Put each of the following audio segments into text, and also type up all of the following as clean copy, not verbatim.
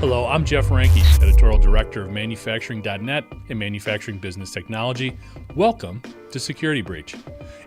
Hello, I'm Jeff Ranke, Editorial Director of Manufacturing.net and Manufacturing Business Technology. Welcome to Security Breach.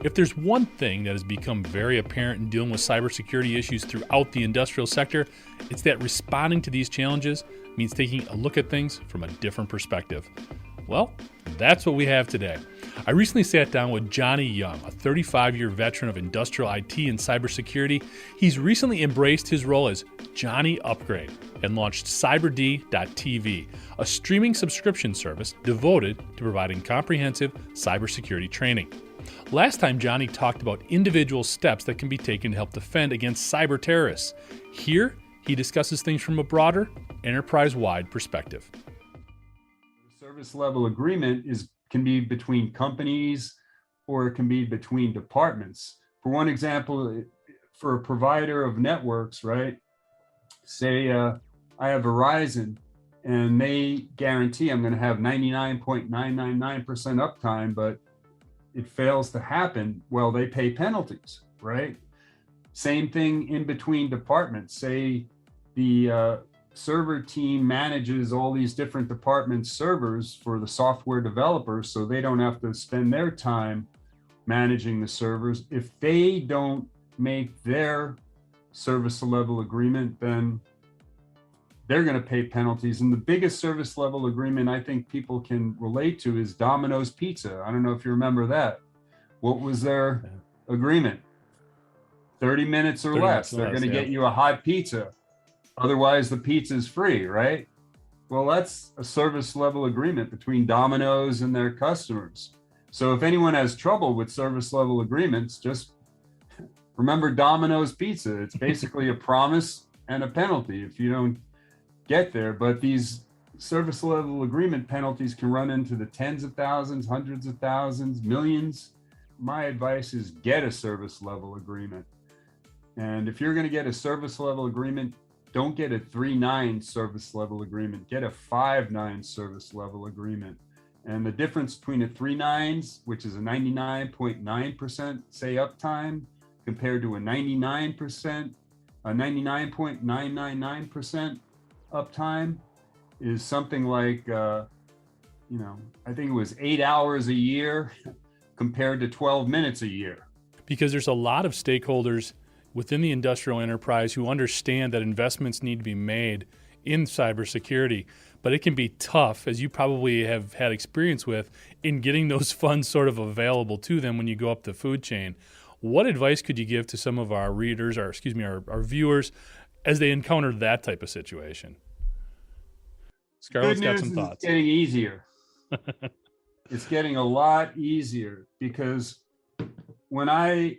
If there's one thing that has become very apparent in dealing with cybersecurity issues throughout the industrial sector, it's that responding to these challenges means taking a look at things from a different perspective. Well, that's what we have today. I recently sat down with JohnE Young, a 35-year veteran of industrial IT and cybersecurity. He's recently embraced his role as JohnE Upgrade and launched cyberd.tv, a streaming subscription service devoted to providing comprehensive cybersecurity training. Last time, JohnE talked about individual steps that can be taken to help defend against cyber terrorists. Here, he discusses things from a broader, enterprise-wide perspective. Service level agreement can be between companies or it can be between departments. For one example, for a provider of networks, right? Say I have Verizon and they guarantee I'm going to have 99.999% uptime, but it fails to happen. Well, they pay penalties, right? Same thing in between departments. Say the server team manages all these different department servers for the software developers, so they don't have to spend their time managing the servers. If they don't make their service level agreement, then they're going to pay penalties. And the biggest service level agreement I think people can relate to is Domino's Pizza. I don't know if you remember that. What was their agreement? 30 minutes or less. They're going to get you a hot pizza. Otherwise, the pizza is free, right? Well, that's a service level agreement between Domino's and their customers. So if anyone has trouble with service level agreements, just remember Domino's Pizza. It's basically a promise and a penalty if you don't get there. But these service level agreement penalties can run into the tens of thousands, hundreds of thousands, millions. My advice is get a service level agreement. And if you're going to get a service level agreement, don't get a 3.9 service level agreement, get a 5.9 service level agreement. And the difference between a 3.9s, which is a 99.9% say uptime, compared to a 99.999% uptime is something like, I think it was 8 hours a year compared to 12 minutes a year. Because there's a lot of stakeholders within the industrial enterprise who understand that investments need to be made in cybersecurity, but it can be tough, as you probably have had experience with, in getting those funds sort of available to them when you go up the food chain. What advice could you give to some of our readers, our viewers, as they encounter that type of situation? Scarlett's got some thoughts. It's getting easier. It's getting a lot easier because when I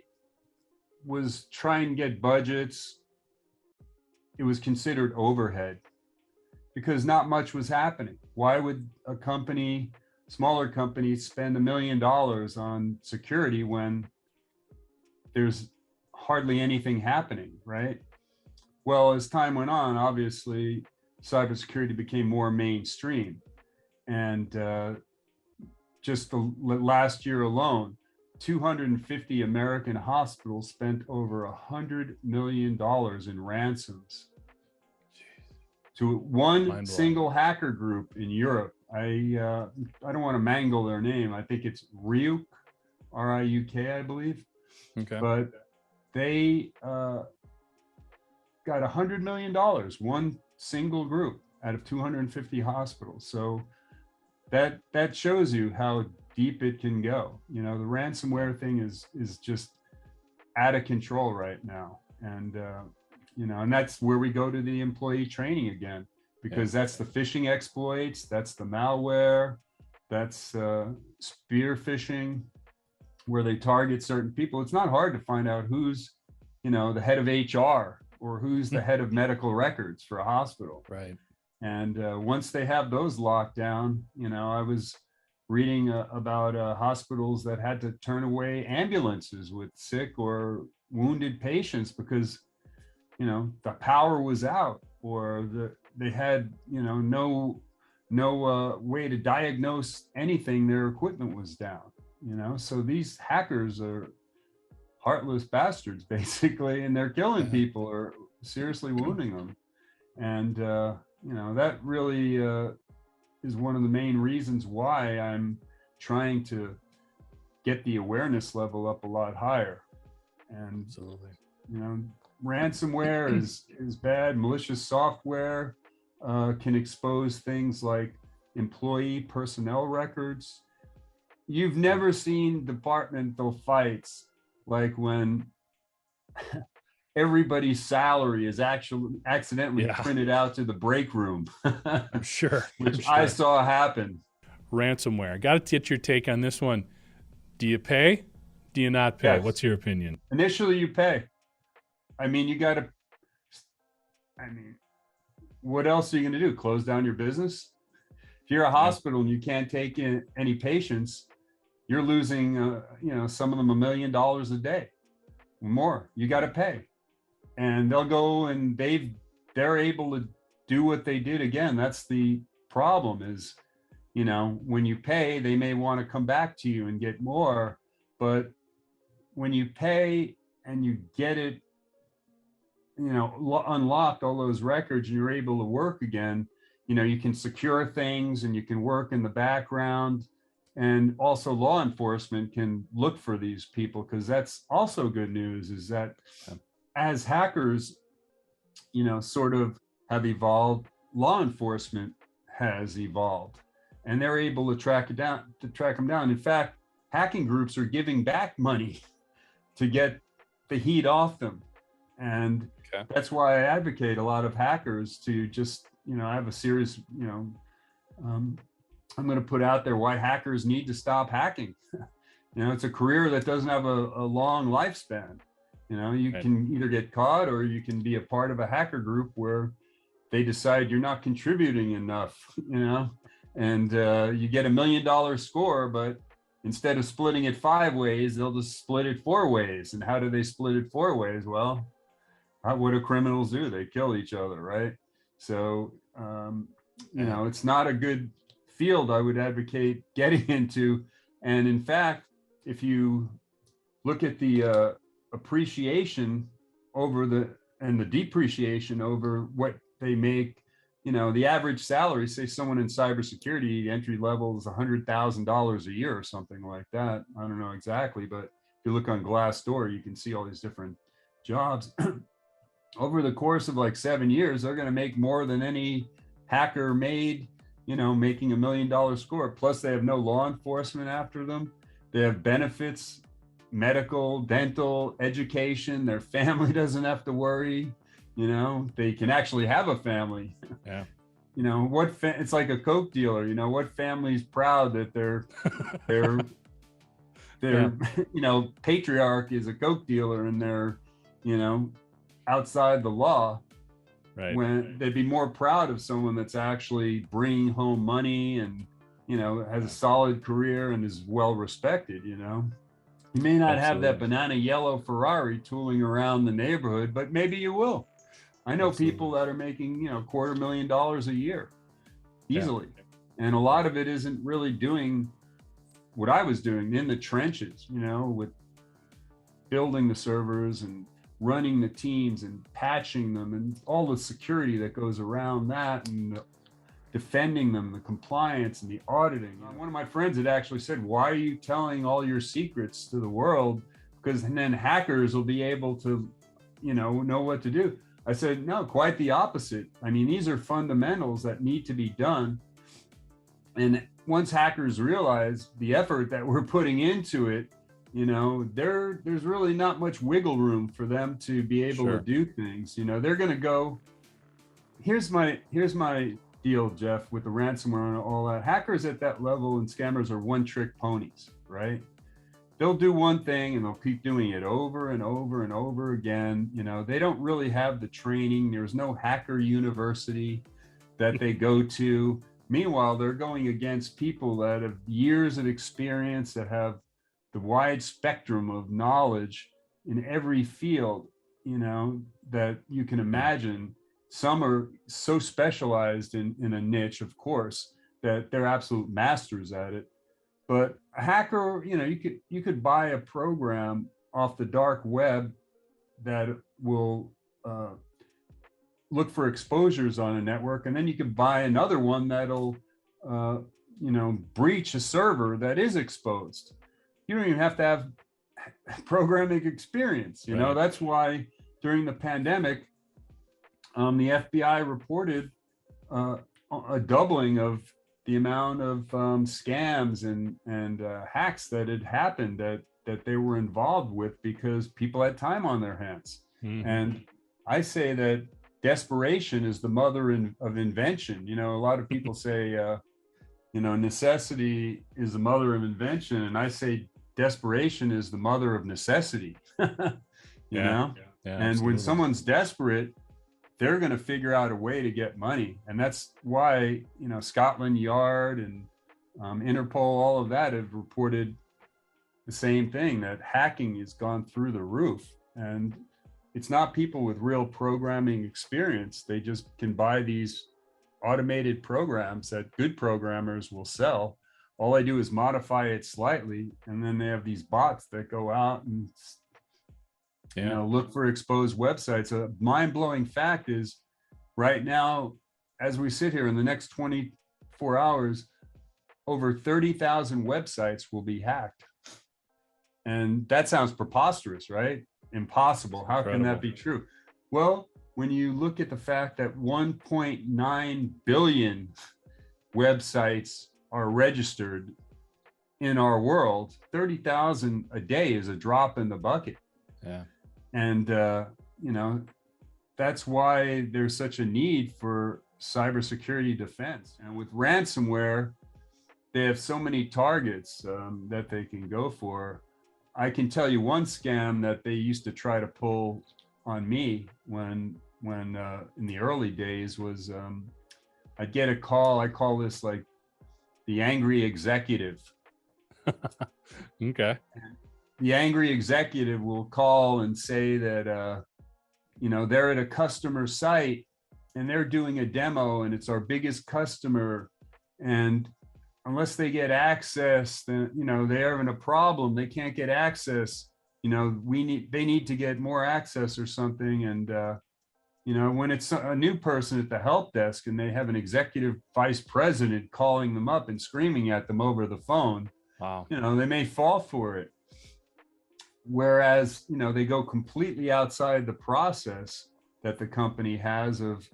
was trying to get budgets, it was considered overhead because not much was happening. Why would a company, smaller companies, spend $1 million on security when there's hardly anything happening, right? Well, as time went on, obviously, cybersecurity became more mainstream. And just the last year alone, 250 American hospitals spent over $100 million in ransoms to one single hacker group in Europe. I don't want to mangle their name. I think it's Ryuk, R-I-U-K, I believe. Okay. But they got $100 million, one single group out of 250 hospitals. So that shows you how deep it can go. The ransomware thing is just out of control right now. And, and that's where we go to the employee training again, because that's the phishing exploits, that's the malware, that's spear phishing, where they target certain people. It's not hard to find out who's, the head of HR or who's the head of medical records for a hospital. Right. And once they have those locked down, I was reading about hospitals that had to turn away ambulances with sick or wounded patients because, the power was out, or they had, no way to diagnose anything. Their equipment was down, So these hackers are heartless bastards, basically, and they're killing people or seriously wounding them. And that really is one of the main reasons why I'm trying to get the awareness level up a lot higher. And Absolutely. Ransomware is bad. Malicious software can expose things like employee personnel records. You've never seen departmental fights like when everybody's salary is actually accidentally printed out to the break room. I'm sure. Which I saw happen. Ransomware. Got to get your take on this one. Do you pay? Do you not pay? Yes. What's your opinion? Initially, you pay. What else are you going to do? Close down your business? If you're a hospital and you can't take in any patients, you're losing, some of them $1 million a day or more. You got to pay. And they'll go and they're able to do what they did again. That's the problem is, when you pay, they may want to come back to you and get more. But when you pay and you get it, unlocked all those records and you're able to work again, you can secure things and you can work in the background. And also law enforcement can look for these people, because that's also good news, is that as hackers, sort of have evolved, law enforcement has evolved, and they're able to track them down. In fact, hacking groups are giving back money to get the heat off them. And that's why I advocate a lot of hackers to just, I have a series, I'm going to put out there why hackers need to stop hacking. It's a career that doesn't have a long lifespan. You can either get caught or you can be a part of a hacker group where they decide you're not contributing enough, and you get $1 million score, but instead of splitting it 5 ways, they'll just split it 4 ways. And how do they split it 4 ways? Well, what do criminals do? They kill each other, right? So, it's not a good field I would advocate getting into. And in fact, if you look at the appreciation and the depreciation over what they make, the average salary, say someone in cybersecurity, entry level is $100,000 a year or something like that. I don't know exactly, but if you look on Glassdoor, you can see all these different jobs. Over the course of like 7 years, they're going to make more than any hacker made, making $1 million score. Plus they have no law enforcement after them. They have benefits, medical, dental, education. Their family doesn't have to worry. They can actually have a family. Yeah. It's like a Coke dealer. What family's proud that their patriarch is a Coke dealer and they're, outside the law. Right. When they'd be more proud of someone that's actually bringing home money and, has a solid career and is well respected. You may not have that banana yellow Ferrari tooling around the neighborhood, but maybe you will. I know people that are making, $250,000 a year easily. Yeah. And a lot of it isn't really doing what I was doing in the trenches, with building the servers and running the teams and patching them and all the security that goes around that and defending them, the compliance and the auditing. One of my friends had actually said, why are you telling all your secrets to the world? Because then hackers will be able to, know what to do. I said, no, quite the opposite. I mean, these are fundamentals that need to be done. And once hackers realize the effort that we're putting into it, there's really not much wiggle room for them to be able to do things. They're going to go, here's my deal, Jeff, with the ransomware and all that. Hackers at that level and scammers are one-trick ponies, right? They'll do one thing and they'll keep doing it over and over and over again. They don't really have the training. There's no hacker university that they go to. Meanwhile, they're going against people that have years of experience, that have the wide spectrum of knowledge in every field, that you can imagine. Some are so specialized in a niche, of course, that they're absolute masters at it. But a hacker, you could buy a program off the dark web that will look for exposures on a network, and then you can buy another one that'll, breach a server that is exposed. You don't even have to have programming experience. Right. That's why during the pandemic, the FBI reported a doubling of the amount of scams and hacks that had happened that they were involved with, because people had time on their hands. Mhm. And I say that desperation is the mother of invention. A lot of people say, necessity is the mother of invention, and I say desperation is the mother of necessity. Yeah, And absolutely. when someone's desperate, they're going to figure out a way to get money. And that's why, Scotland Yard and Interpol, all of that have reported the same thing, that hacking has gone through the roof. And it's not people with real programming experience. They just can buy these automated programs that good programmers will sell. All I do is modify it slightly, and then they have these bots that go out and look for exposed websites. A mind-blowing fact is, right now, as we sit here, in the next 24 hours, over 30,000 websites will be hacked. And that sounds preposterous, right? Impossible. How can that be true? Well, when you look at the fact that 1.9 billion websites are registered in our world, 30,000 a day is a drop in the bucket. Yeah. And, that's why there's such a need for cybersecurity defense. And with ransomware, they have so many targets that they can go for. I can tell you one scam that they used to try to pull on me when in the early days was, I'd get a call. I call this like the angry executive. Okay. The angry executive will call and say that, they're at a customer site and they're doing a demo, and it's our biggest customer. And unless they get access, then, they're having a problem. They can't get access. They need to get more access or something. And, when it's a new person at the help desk and they have an executive vice president calling them up and screaming at them over the phone, wow, they may fall for it. Whereas, they go completely outside the process that the company has of,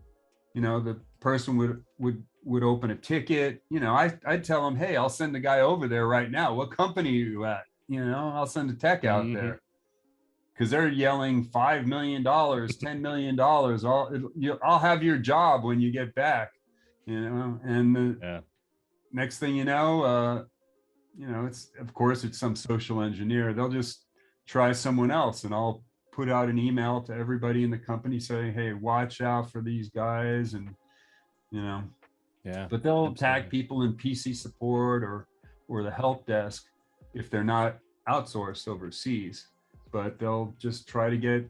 the person would open a ticket. I'd tell them, hey, I'll send the guy over there right now. What company are you at? I'll send a tech out there. Because they're yelling $5 million, $10 million. I'll have your job when you get back. And next thing you know, it's some social engineer. They'll just try someone else, and I'll put out an email to everybody in the company saying, hey, watch out for these guys. And, but they'll attack people in PC support or the help desk if they're not outsourced overseas. But they'll just try to get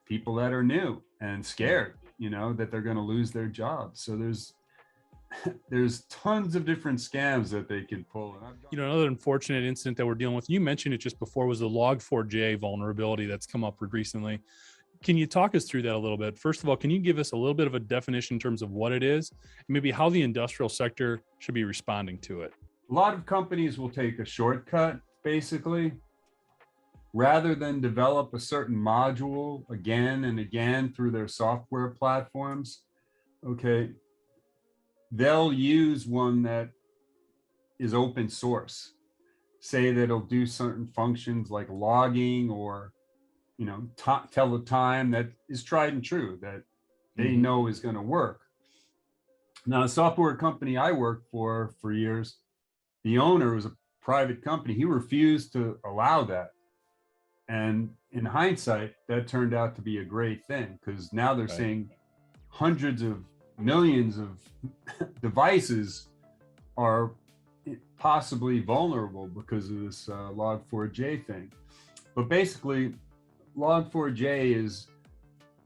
people that are new and scared, that they're going to lose their job. So there's tons of different scams that they can pull. Another unfortunate incident that we're dealing with, you mentioned it just before, was the Log4j vulnerability that's come up recently. Can you talk us through that a little bit? First of all, can you give us a little bit of a definition in terms of what it is, and maybe how the industrial sector should be responding to it? A lot of companies will take a shortcut, basically. Rather than develop a certain module again and again through their software platforms, they'll use one that is open source. Say that it'll do certain functions like logging or, tell the time that is tried and true, that they know is going to work. Now, the software company I worked for years, the owner was a private company. He refused to allow that. And in hindsight, that turned out to be a great thing, because now they're saying hundreds of millions of devices are possibly vulnerable because of this Log4j thing. But basically, Log4j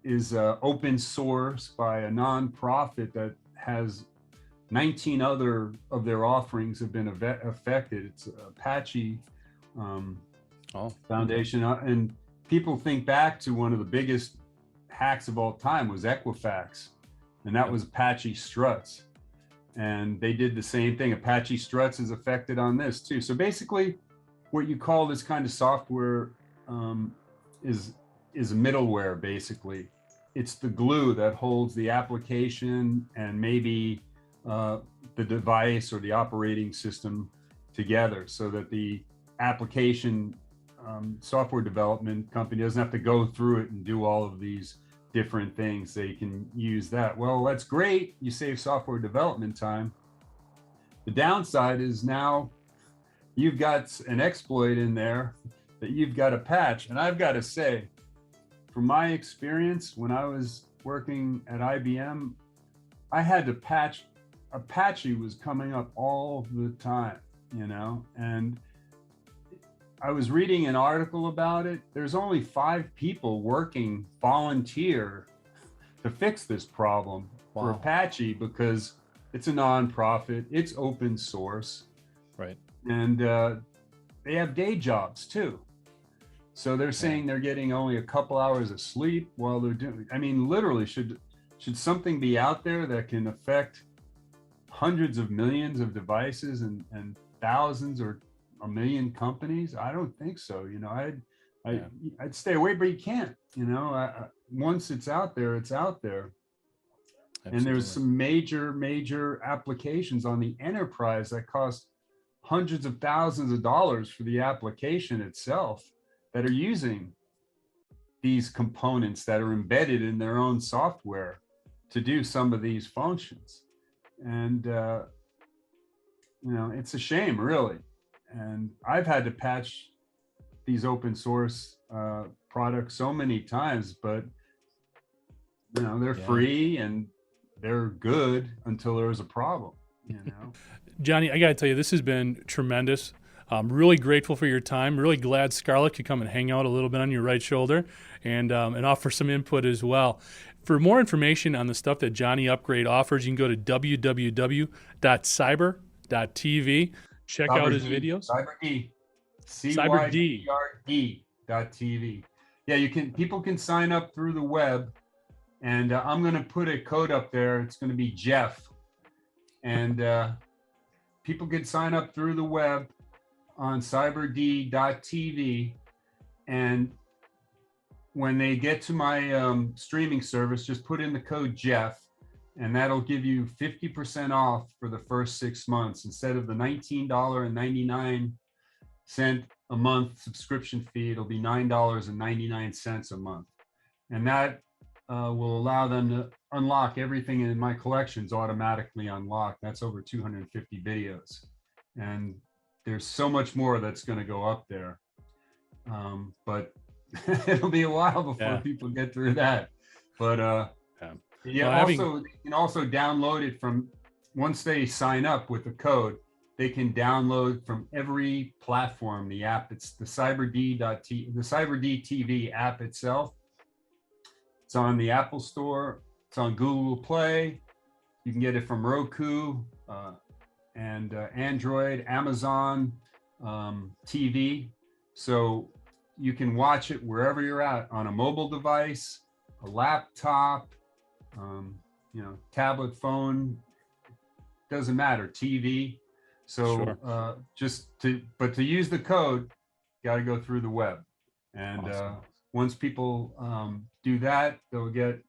is open source by a nonprofit that has 19 other of their offerings have been affected. It's Apache Foundation. And people think back to one of the biggest hacks of all time was Equifax, and that was Apache Struts. And they did the same thing. Apache Struts is affected on this too. So basically, what you call this kind of software is middleware. Basically, it's the glue that holds the application and maybe the device or the operating system together, so that the application software development company doesn't have to go through it and do all of these different things. They can use that. Well, that's great. You save software development time. The downside is now you've got an exploit in there that you've got to patch. And I've got to say, from my experience, when I was working at IBM, I had to patch. Apache was coming up all the time, and I was reading an article about it. There's only 5 people working volunteer to fix this problem for Apache, because it's a nonprofit, it's open source, right? And they have day jobs too. So they're saying they're getting only a couple hours of sleep while they're doing. I mean, literally, should something be out there that can affect hundreds of millions of devices and thousands or a million companies? I don't think so. I'd stay away, but you can't. Once it's out there, it's out there. Absolutely. And there's some major applications on the enterprise that cost hundreds of thousands of dollars for the application itself, that are using these components that are embedded in their own software to do some of these functions. And it's a shame, really. And I've had to patch these open source products so many times, but they're free and they're good until there's a problem. Johnny, I got to tell you, this has been tremendous. I'm really grateful for your time. Really glad Scarlett could come and hang out a little bit on your right shoulder and offer some input as well. For more information on the stuff that JohnE Upgrade offers, you can go to www.cyber.tv. Check out his videos. CyberD. CYBRD.tv. Yeah, people can sign up through the web, and I'm going to put a code up there. It's going to be Jeff. And people can sign up through the web on cyberD.tv, and when they get to my streaming service, just put in the code Jeff, and that'll give you 50% off for the first 6 months. Instead of the $19.99 a month subscription fee, it'll be $9.99 a month. And that will allow them to unlock everything in my collections automatically unlocked. That's over 250 videos. And there's so much more that's going to go up there. But it'll be a while before people get through that. But you can also download it from, once they sign up with the code, they can download from every platform the app. It's the CyberD TV app itself. It's on the Apple Store. It's on Google Play. You can get it from Roku and Android, Amazon TV. So you can watch it wherever you're at, on a mobile device, a laptop, tablet, phone, doesn't matter, TV. So sure. To use the code, got to go through the web. And awesome. Once people do that, they'll get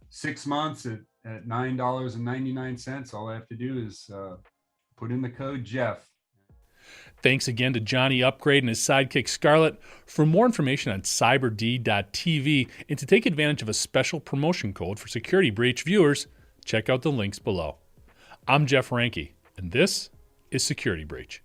6 months at $9.99. All I have to do is put in the code Jeff. Thanks again to JohnE Upgrade and his sidekick Scarlett. For more information on cyberd.tv and to take advantage of a special promotion code for Security Breach viewers, check out the links below. I'm Jeff Ranke, and this is Security Breach.